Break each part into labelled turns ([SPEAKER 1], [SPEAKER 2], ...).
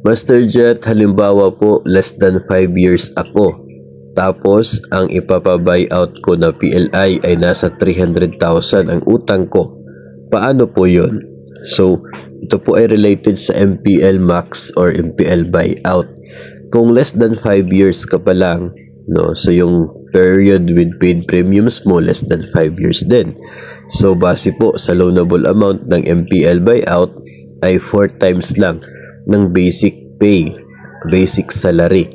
[SPEAKER 1] Master Jet, halimbawa po, less than 5 years ako. Tapos, ang ipapa-buyout ko na PLI ay nasa 300,000 ang utang ko. Paano po yun? So, ito po ay related sa MPL Max or MPL buyout. Kung less than 5 years ka pa lang, no, so yung period with paid premiums mo, less than 5 years din. So, base po sa loanable amount ng MPL buyout ay 4 times lang ng basic pay, basic salary,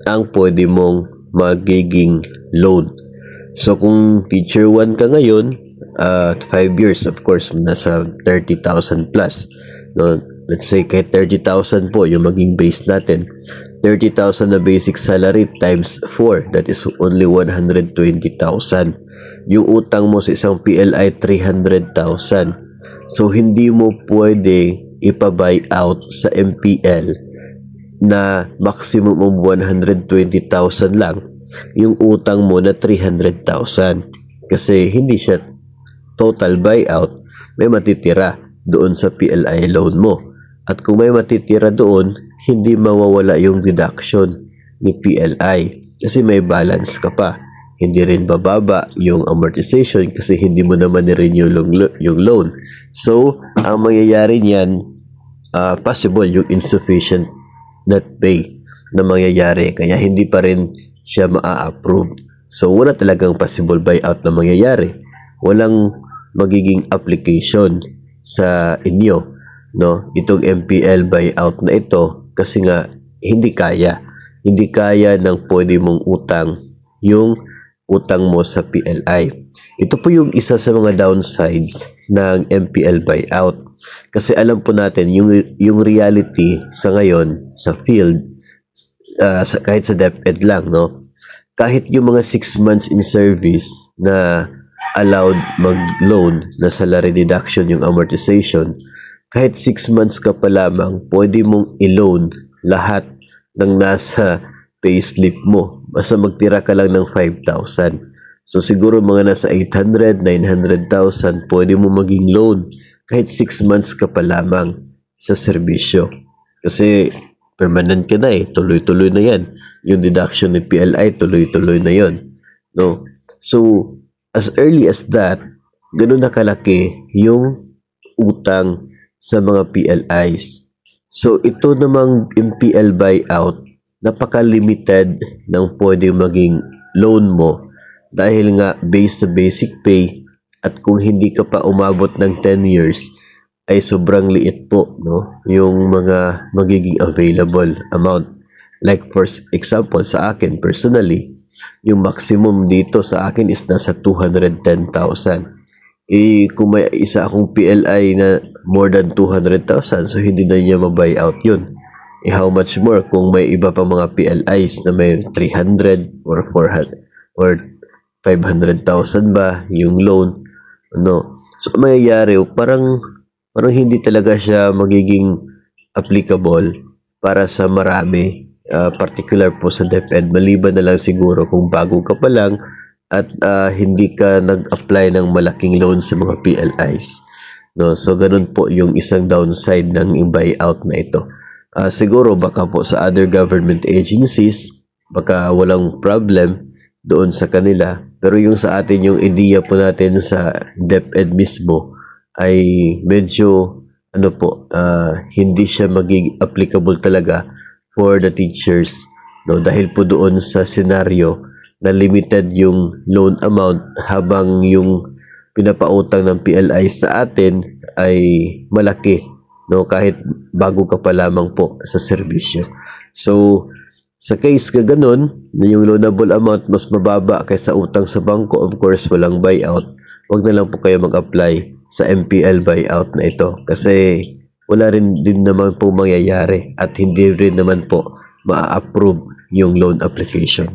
[SPEAKER 1] ang pwede mong magiging loan. So, kung teacher 1 ka ngayon, 5 years, of course, nasa 30,000 plus. No? Let's say, kahit 30,000 po yung maging base natin. 30,000 na basic salary times 4, that is only 120,000. Yung utang mo sa isang PLI, 300,000. So, hindi mo pwede ipa-buy out sa MPL na maximum of 120,000 lang yung utang mo na 300,000. Kasi hindi siya total buyout, may matitira doon sa PLI loan mo. At kung may matitira doon, hindi mawawala yung deduction ni PLI kasi may balance ka pa. Hindi rin bababa yung amortization kasi hindi mo naman ni-renew yung loan. So, ang mangyayari niyan, possible yung insufficient net pay na mangyayari. Kaya hindi pa rin siya maa-approve. So, wala talagang possible buyout na mangyayari. Walang magiging application sa inyo, no? Itong MPL buyout na ito kasi nga hindi kaya ng pwede mong utang yung utang mo sa PLI. Ito po yung isa sa mga downsides ng MPL buyout kasi alam po natin yung reality sa ngayon sa field, kahit sa DepEd lang, no? Kahit yung mga 6 months in service na allowed mag-loan na salary deduction yung amortization, kahit 6 months ka pa lamang, pwede mong i-loan lahat ng nasa payslip mo. Basta magtira ka lang ng 5,000. So siguro mga nasa 800, 900,000, pwede mo maging loan kahit 6 months ka pa lamang sa serbisyo. Kasi permanent ka na tuloy-tuloy na yan. Yung deduction ni PLI, tuloy-tuloy na yon, no? So, as early as that, ganun na kalaki yung utang sa mga PLIs. So, ito namang MPL buyout, napaka-limited ng pwede maging loan mo dahil nga based sa basic pay at kung hindi ka pa umabot ng 10 years, ay sobrang liit po, no? Yung mga magiging available amount. Like for example, sa akin personally, yung maximum dito sa akin is nasa 210,000. Kung may isa akong PLI na more than 200,000, so hindi na niya ma-buy out yun. How much more kung may iba pa mga PLIs na may 300 or 400 or 500,000 ba yung loan, no? So mayayari parang hindi talaga siya magiging applicable para sa marami, particular po sa DepEd, maliban na lang siguro kung bago ka pa lang at hindi ka nag-apply ng malaking loan sa mga PLIs, no? So ganun po yung isang downside ng buyout na ito. Siguro baka po sa other government agencies baka walang problem doon sa kanila, pero yung sa atin, yung idea po natin sa DepEd mismo ay medyo hindi siya magiging applicable talaga for the teachers, no? Dahil po doon sa senaryo na limited yung loan amount habang yung pinapautang ng PLI sa atin ay malaki, no? Kahit bago ka pa lamang po sa serbisyo. So, sa case ka ganun, na yung loanable amount mas mababa kaysa utang sa bangko, of course, walang buyout, wag na lang po kayo mag-apply sa MPL buyout na ito kasi wala rin din naman po mangyayari at hindi rin naman po ma-approve yung loan application.